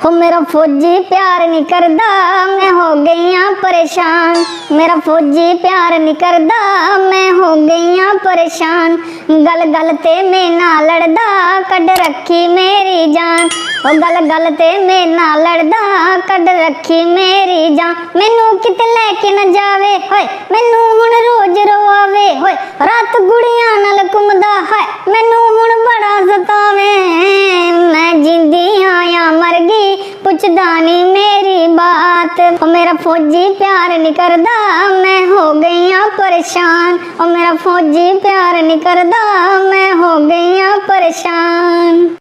हो मेरा फौजी प्यार नहीं करदा, मैं हो गई हाँ परेशान। मेरा फौजी प्यार नहीं करदा, मैं हो गई हाँ परेशान। गल गल ते मैं ना लड़दा, कड रखी मेरी जान। ओ गल गल ते मैं ना लड़दा, कड रखी मेरी जान। मैनू किते लेके न जावे होए, मैनू हुण रोज रवावे होए। रात गुड़ियां नाल घुमदा है, मैनू हुण बड़ा सतावे। मैं जिंदी हाँ या मर गई, पुछदा नहीं मेरी बात। ओ मेरा फौजी प्यार नहीं करदा, मैं हो गई हाँ परेशान। ओ मेरा फौजी प्यार नहीं करदा, मैं हो गई हाँ परेशान।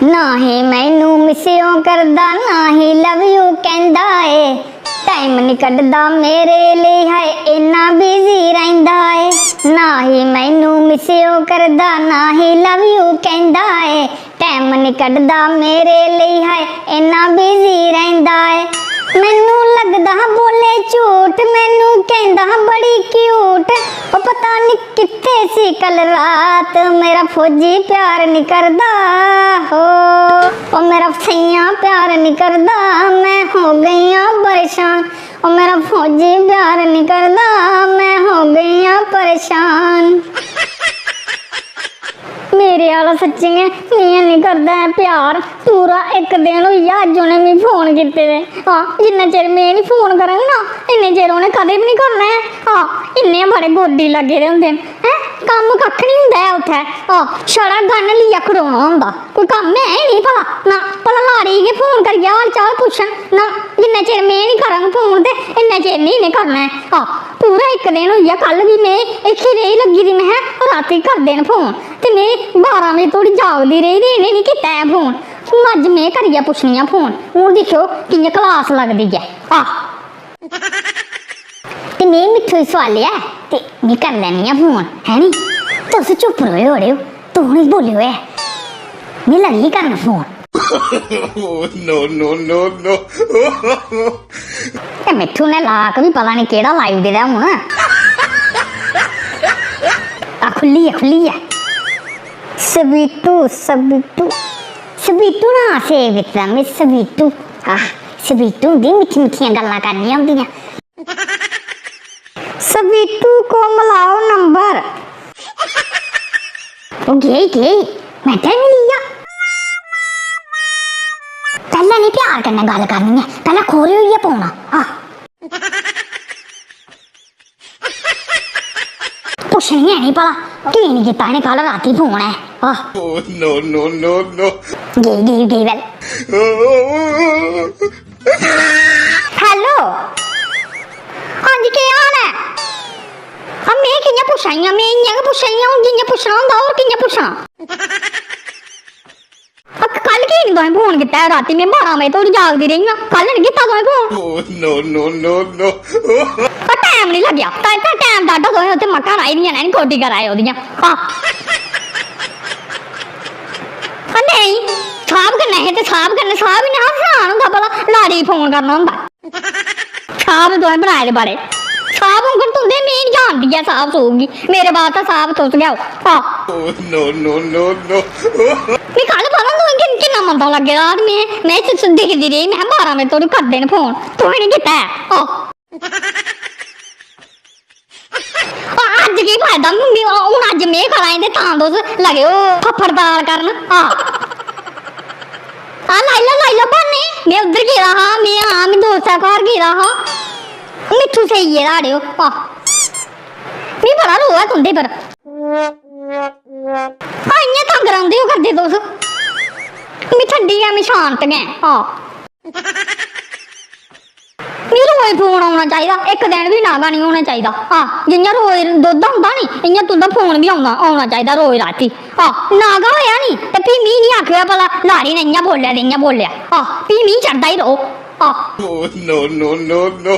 ना ही मैनू मिसियो करदा, ना ही लव यू कहंदा है। टाइम नहीं कढदा मेरे लिए है, इन्ना बिजी रहिंदा है। ना ही मैनू मिसियो करदा, ना ही लव यू कहंदा है। टाइम नहीं कढदा मेरे लिए है, इन्ना बिजी रहिंदा है। मैनू लगदा बोले झूठ, मैनू कहंदा बड़ी क्यूट। ओ पता नहीं कित्थे सी कल रात, मेरा फौजी प्यार नहीं करदा हो। ओ मेरा सैया प्यार नहीं करदा, मैं हो गई हाँ परेशान। ओ मेरा फौजी प्यार नहीं करदा, मैं हो गई हाँ परेशान। मेरे वाला सच्ची नहीं करता है प्यार। पूरा एक दिन हुई अज उन्हें मिगी फोन किते दे। हाँ जिन्ना चिर मैं नहीं फोन करांगी ना, इन्ने चिर उन्हें कदे भी नहीं करना है। हाँ इन्ने बड़े गोडी लगे दे होंदे हैं, कम कख नहीं हुंदा है उत्थे। हाँ छड़ा गन लिया खड़ोना हुंदा, कोई कम है नहीं भला ना। भला लाड़ी के फोन करिए हाल चाल पुछन ना, जिन्ना चिर मैं नहीं करांगी फोन ते इन्ना चिर नहीं इन्हें करना है। हाँ पूरा एक दिन हुई, कल भी मैं एक ही रेही लगी दी, मैं राती कर देन फोन ते मैं 12 बजे थोड़ी जागदी रही ते इन्हें नहीं किता है फोन। हूँ अज मैं करिए पुछनी फोन, हूँ दिक्खो कि'यां क्लास लगदी है। ते मैं मिट्ठू सवालिया ते मैं कर लैनी फोन है नी। तुस चुप रहो ओड़े, तू नहीं बोलियो है, मैं लगी करना phone. No no no no. Mitthu ने लाक भी पता नहीं केड़ा लाइव दे हूँ। खुली है सबीटू सबीटू सबीटू ना से विक्रम में सबीटू। सबीटू दी मिठी मिठियां गल्लां करनियां होंदियां। सबीटू को मिलाओ नंबर। वो गई मैं तो नहीं लिया। पहले नहीं प्यार करना गल करनी है, पहले खोरी हुई है पौना। पुछनी है नहीं भला की नहीं किता इन्हें कल राती फोन है। No no no no. गई वेल। हेलो हाँ जी क्या हाल है? अब मैं कि'यां पुछा दी, मैं इ'यां गै पुछा दी हूँ जि'यां पुछना होंदा, होर कि'यां पुछना। कल की नहीं तुसें फोन किता है राती, मैं 12 बजे तोड़ी जागदी रही हूँ, कल नहीं किता तुसें phone. No no no no. Time नहीं लग्या, टाइम डाटा तुसें उत्थे मक्कां राही दियां ने, गोड्डी कराए ओहदियां। नहीं साहब करना है तो साहब करना, साहब ही नहीं हसान होंदा भला, लाड़ी फोन करना होंदा। साहब तुसें बनाए दे बड़े, साहब उंगल तुंदे मैं नहीं जानदी है साहब सोगी, मेरे बाद तो साहब तुस गया। No no no no. मैं कल पता तुसें किन्ना मंदा लगे दा, मैं दिखदी रही, मैं 12 बजे तोड़ी कर देन फोन, तुसें नहीं कीता है। अज की फायदा हूँ, अज मैं करां ते तां तुस लगे हो फफड़दार करन। लाई लो भाने, मैं उधर गेदा हा, मैं दोस्ता घर गेदा हा, मिट्ठू सही है लाड़े हो। मी बड़ा रोआ तुंदे पर, इ'यां तंग रौंह्दे हो करदे तुस। मैं ठंडी ऐ, मैं शांत गै। रोज फोन आना चाहिए, एक दिन भी नागा नहीं होना चाहिए। जियां रोज दुद्ध आंदा नी, इ'यां तुंदा फोन भी आना चाहिए रोज राती। नागा होया नी ते फ्ही मी नहीं आखेआ भला लाड़ी ने इ'यां बोलिया ते इ'यां बोलिया, फ्ही मी चढ़दा ही रहो। No no no no.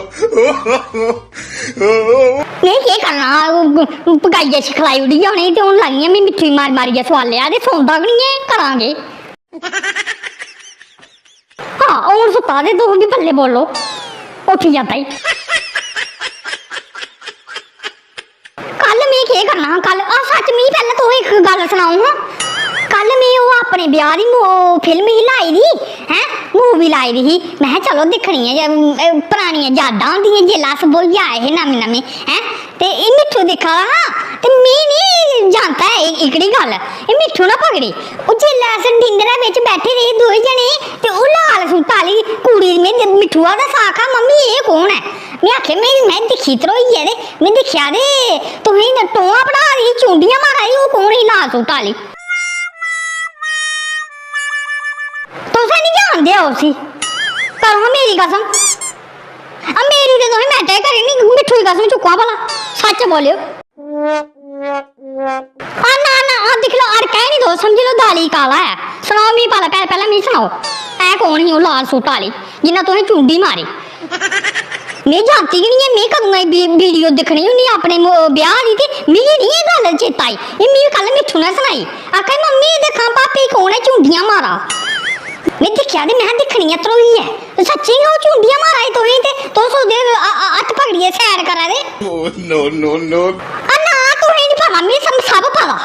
मैं केह् करना, पकाइयै खलाई उड़ी उ'नेंगी ते हून लगी मैं मिट्ठी मारियै सोआलेआ ते सौंदा गै नी ऐ, करांगे। हून सुत्ता ते तुस बी बल्ले बोलो, उठ जाता ही। कल मैं केह् करना, कल सच मी पहले तुस एक गल सनाओ हां, कल मैं अपने ब्याह दी फिल्म ही लाई दी है, मूवी लाई दी ही मैं किहा चलो दिक्खनी है परानियां यादां होंदियां जेल्लै अस ब्होइयै आए हे नमें नमें हैं ते एह् मिट्ठू दिक्खा दा हा ते में नहीं जानता है एह्कड़ी गल्ल एह् मिट्ठू ना पकड़ी ओह् जेल्लै अस डिनरै बिच बैठे दे दोए जने ते ओह् लाल सूट आह्ली कुड़ी में मिट्ठुआ दा साखा मम्मी एह् कौन है में आखेआ मैं दिक्खी ध्रोइयै ते में दिक्खेआ ते तुसें टोआ पढ़ा दी चुंडियां मारा दी ओह् कौन ही लाल सूट आह्ली तुसें नहीं जानदे हो उसी करो मेरी कसम मेरी ते तुसें मैंटे करी नहीं मिट्ठू दी कसम चुक्को भला सच बोलियो ना ना दिख लो अड़का नहीं दो समझ लो दाली काला है सुनाओ मिगी पहले मिगी सुनाओ ऐ कौन ही ओह् लाल सूट आह्ली जिन्ना तुसें चुंडी मारी में जानती गै नहीं है में कदूं वीडियो दिक्खनी होनी अपने ब्याह दी ते मिगी नहीं एह् गल्ल चेता आई एह् मिगी कल मिट्ठू ने सनाई आखा मम्मी दिक्खां भापी कौन है चुंडियां मारा में दिक्खेआ ते मैं दिक्खनी है ध्रोई है सच्ची गै ओह् चुंडियां मारा दी तुसें ते तुस ओह्दे हत्थ पकड़ियै सैर करा दे Oh, no, no, no. ना तुसें नहीं पता मिगी सब पता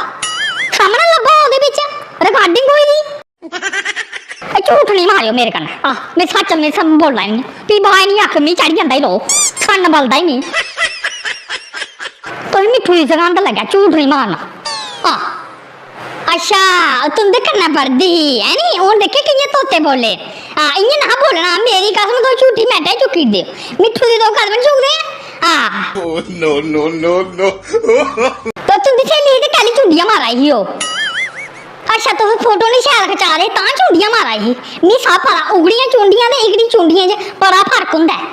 सामने लब्भा ओह्दे बिच रिकार्डिंग होई दी झूठ नहीं मारियो मेरे कन्नै मैं सच में सब बोलना नहीं भी बाय नहीं आख मिगी चढ़ी जंदा ही लो सन्न बलदा ही नहीं तुसें मिट्ठू दी सगंध लग्गेआ झूठ नहीं मारना अच्छा तुंदे कन्नै पढ़दी है नी हून दिक्खे कि'यां तोते बोले इ'यां ना बोलना मेरी कसम तो झूठी मैंटे चुक्की दे मिट्ठू दी तो कदम चुकदे Oh, no, no, no, no. तो तुंदी स्हेली ते कैली चुंडियां मारा ही ओह् अच्छा तुस फोटो नहीं शैल खचा दे तां चुंडियां मारा ही मिगी सब पता उगड़ियां चुंडियां ते एह्कड़ी चुंडियां च बड़ा फर्क होंदा है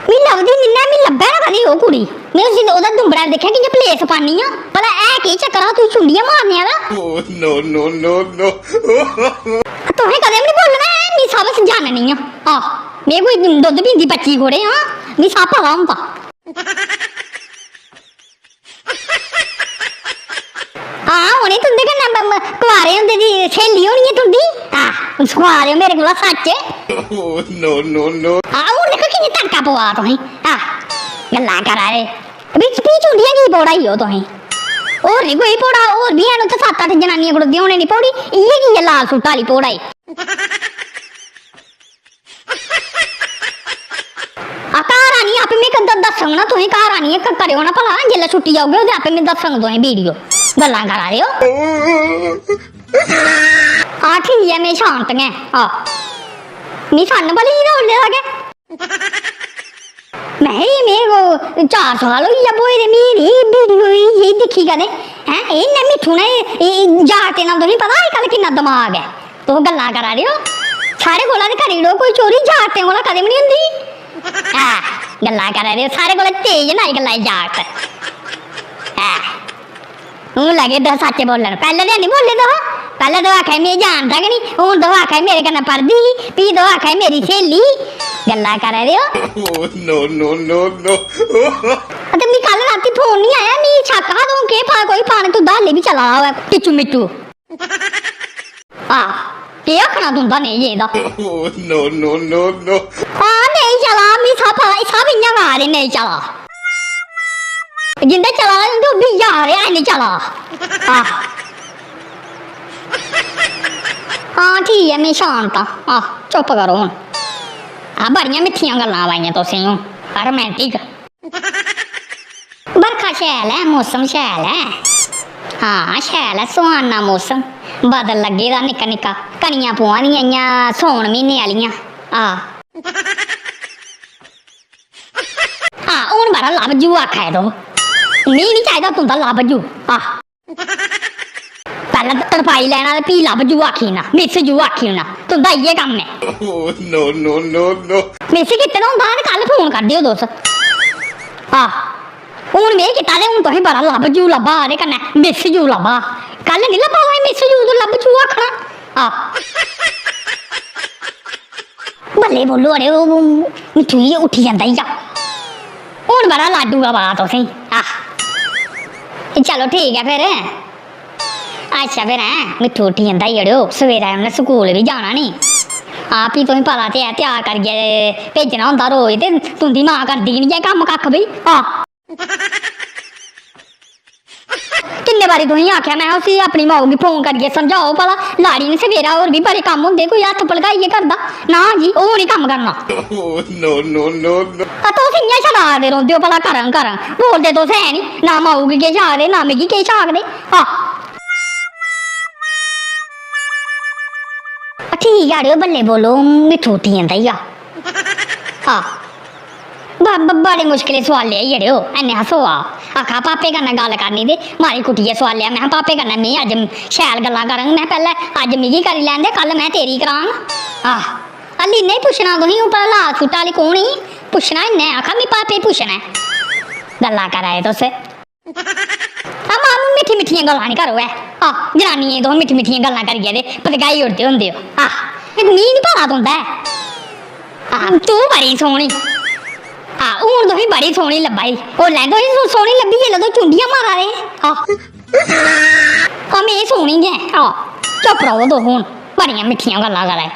मिगी लभदी निं ना मिगी लब्भै ना कदें ओह् कुड़ी में उसी ओह्दा दुंबड़ा दिक्खेआ कि'यां प्लेस पानी आ भला है केह् चक्कर आ तूं चुंडियां मारने आह्ला Oh, no, no, no, no. तुसें कदें बी नहीं बोलना है मिगी सब जाननी आ में कोई दुद्ध पींदी बच्ची घोड़े मिगी सब पता होंदा होनी तुंदे कन्नै कुआरे होंदे दी स्हेली होनी है तुंदी सुआरे मेरे कोला सच Oh, no, no, no. हून दिक्खो कि'यां तड़का पवा तुसें गल्लां करा दे बिच भी चुंडियां की पौड़ा ही हो तुसें होर नहीं कोई पौड़ा होर बी हैन उत्थै 7-8 जनानियां खड़ोदियां होने नी पौड़ी इ'यै की है लाल सूट आह्ली पौड़ा घर आनी आपे में दस्संग ना तुसें घर आनियै करेओ ना भला जेल्लै छुट्टी जाओगे ओह्दे आपे में दस्संग तुसें वीडियो गल्लां करा दे हो ठीक है मैं शांत गै मी सन्न बली दा उल्ले दा गै मैं 4 साल होई गेआ बोए दे मेरी वीडियो ये दिक्खी कदें हैं इन्ने मिट्ठू ने जागते ना तुसें पता अजकल किन्ना दमाग है तुस गल्लां करा दे हो सारे कोला ते करी ओड़ो कोई चोरी जागतें कोला कदें बी नहीं होंदी गल्लां करा दे सारे कोला तेज ना अजकल जागत हून लगे तुस सच बोलन पैह्लें ते नहीं बोले तुस पैह्लें तो आखेआ में जानदा गै नहीं हून तो आखेआ मेरे कन्नै पढ़दी ही फ्ही तो आखेआ मेरी स्हेली गल्लां करा दे हो Oh, no, no, no, no. ते मी कल राती फोन नहीं आया मी शक हा तूं केह् पा कोई पाने तू दाले भी चला दा होऐ टिचू मिट्टू केह् आखना तुंदा नेईं एह्दा Oh, no, no, no, no. नेईं चला मी सब इ'यां गा दे नेईं चला जिंदे चला दा उंदे ओह् बी यार ऐ नहीं चला ठीक है मैं शांत चुप करो हून बड़ियां मिट्ठियां गल्लां आवाइयां तुसें हून रोमांटिक बरखा शैल है मौसम शैल है शैल है सुहाना मौसम बदल लगे दा निक्का निक्का कनियां पोआ दियां इ'यां सौन म्हीने आह्लियां हून बड़ा लभ जू आखा दो मी नहीं चाहिदा तुंदा लभ जू पैह्लें तड़पाई लैना ते फ्ही लभ जू आखी ना मिस जू आखी ना तुंदा इ'यै कम्म है Oh, no, no, no, no. Miss कीते दा होंदा ते कल फोन कर दियो तुस हून में कीता ते हून तुसें बड़ा लभ जू लब्भा ते कन्नै मिस जू लब्भा कल नहीं लब्भा मिस जू तो लभ जू आखना बल्ले बोलो अड़े मिट्ठू जी उठी जंदा ही हून बड़ा लाडू दा पता तुसें चलो ठीक है फिर अच्छा फिर मिट्ठू उठी जंदा ही अड़ो सवेरै उन्नै स्कूल भी जाना नी फ्ही तुसें पता ते है त्यार करियै भेजना होंदा रोज ते तुंदी मां करदी नी ऐ कम्म कक्ख बी किन्ने बारी तुसें आख्या मैं उसी अपनी माऊ गी फोन करियै समझाओ भला लाड़ी ने सवेरा होर भी बड़े कम्म होंदे कोई हत्थ पलकाइयै करदा ना जी ओह् नहीं कम्म करना Oh, no, no, no, no. तुस इ'यां छड़ा दे रौंह्दे हो भला करन करन बोलदे तुस है नी ना माऊ गी किश आखदे ना मिगी किश आखदे ठीक अड़ेओ बल्ले बोलो मिट्ठू उट्ठी जंदा ही बड़े मुश्किलें सोआले जड़ेओ इन्ने हसो आखा पापे कन्नै गल्ल करनी ते मारी कुट्टियै सोआलेआ मैं पापे कन्नै में अज्ज शैल गल्लां करङ मैं पैह्ले अज्ज मिगी करी लैंदे कल मैं तेरी कराङ हल्ली इन्ने पुच्छना तुसीं उप्पर लाल सूटा आह्ली कौन ही पुच्छना इन्ने आखा मी पापे पुच्छना गल्लां करा दे तुस मामू मिट्ठी मिट्ठियां गल्लां नहीं करो जनानियें तुस मिट्ठी मिट्ठियां गल्लां करियै ते भड़काई ओड़दे होंदे हो मी नहीं पता तुंदा तू बड़ी सोहनी हून तुसें बड़ी सोहनी लब्भा दी ओल्लै तुसें सोहनी लब्भी जेल्लै तुस चुंडियां मारा दे में सोहनी गै चुप रहो तुस हून बड़ियां मिट्ठियां गल्लां करा दे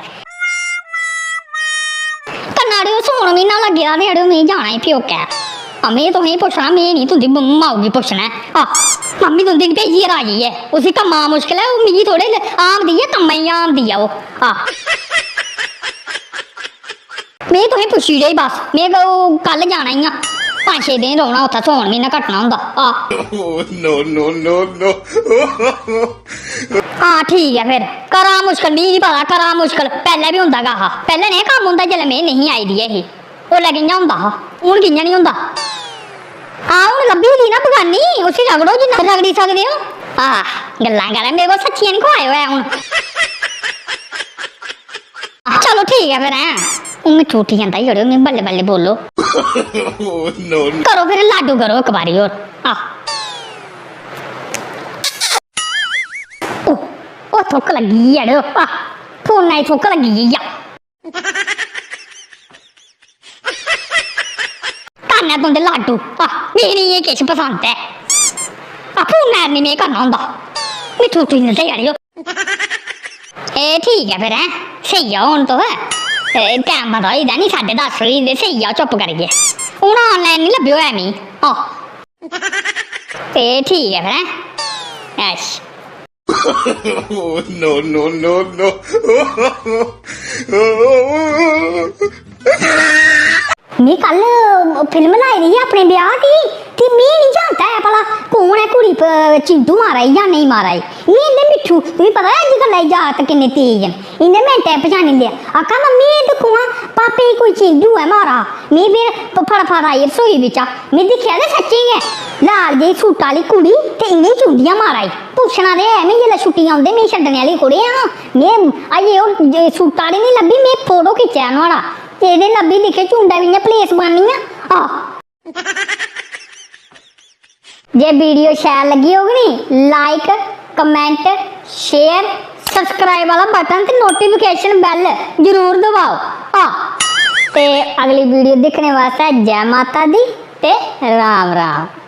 कन्नै अड़ेओ सौन म्हीना लग्गे दा ते अड़ेओ में जाना ही प्योकै में तुसेंगी पुच्छना में नहीं तुंदी माऊ गी पुच्छना मम्मी तुंदी भेजियै राजी ऐ उसी कम्मा मुश्किल ऐ मिगी थोड़े आमदी ऐ कम्मै गी आमदी ऐ ओह् में तुसें पुच्छी जाई बस में कल जाना ही 5-6 दिन रौह्ना उत्थै सौन म्हीना कट्टना होंदा Oh, no, no, no, no. ठीक है फिर करा मुश्किल मिगी पता करा मुश्किल पैह्लें बी होंदा गै हा पैह्लें नेह् कम्म होंदा जेल्लै में नहीं आई दी ही ओल्लै कि'यां होंदा हा हून कि'यां नहीं होंदा हून लब्भी दी ना बगानी उसी रगड़ो जिन्ना रगड़ी सकदे हो गल्लां करा मेरे को सच्चियां नहीं खुआए होए हून चलो ठीक है फिर हून मिट्ठू उट्ठी जंदा ही जड़ेओ बल्ले बल्ले बोलो Oh, no, no. करो फिर लाडू करो इक बारी होर ओ थुक्क लगी अड़ो फोनै च थुक्क लगी गेई करना तुंदे लाडू मिगी एह् किश पसंद ऐ फोनै नहीं में करना होंदा मिट्ठू उट्ठी जंदे अड़ेओ ठीक है फिर स्हेई आओ हून तुस टैम पता होई दा नी 10:30 होई दे स्हेई आओ चुप करियै हून ऑनलाइन नहीं लब्भेओ ऐ मी ठीक है फिर अच्छा Oh, no, no, no, no. मैं कल फिल्म लाई दी अपने ब्याह की ते मैं नहीं जानता है भला कौन है कुड़ी चिंटू मारा या नहीं मारा ये इन्हें मिट्ठू तुम्हें पता है अजकल जागत किन्ने तेज न इन्हें मिनटें पछानी लिया आखा मम्मी दिक्खो पापे कोई चिंटू है मारा मैं फिर फटाफट आई रसोई बिचा मैं दिक्खेआ ते सच्ची गै लाल जेही सूटा आह्ली कुड़ी ते इन्हें चुंडियां मारा पुच्छना ते है मैं जेल्लै छुट्टी औंदे मैं छड्डने आह्ली कुड़ी मैं अजें ओह् सूटा आह्ली नहीं लब्भी मैं फोटो खिच्चेआ नुआढ़ा तेरे लब्भी दिखे चुंडा भी प्लेस बननी जे वीडियो शैल लगी होगी नी लाइक कमेंट शेयर सब्सक्राइब वाला बटन ते नोटिफिकेशन बैल जरूर दबाओ ते अगली वीडियो दिखने वास्ते जय माता दी ते राम राम।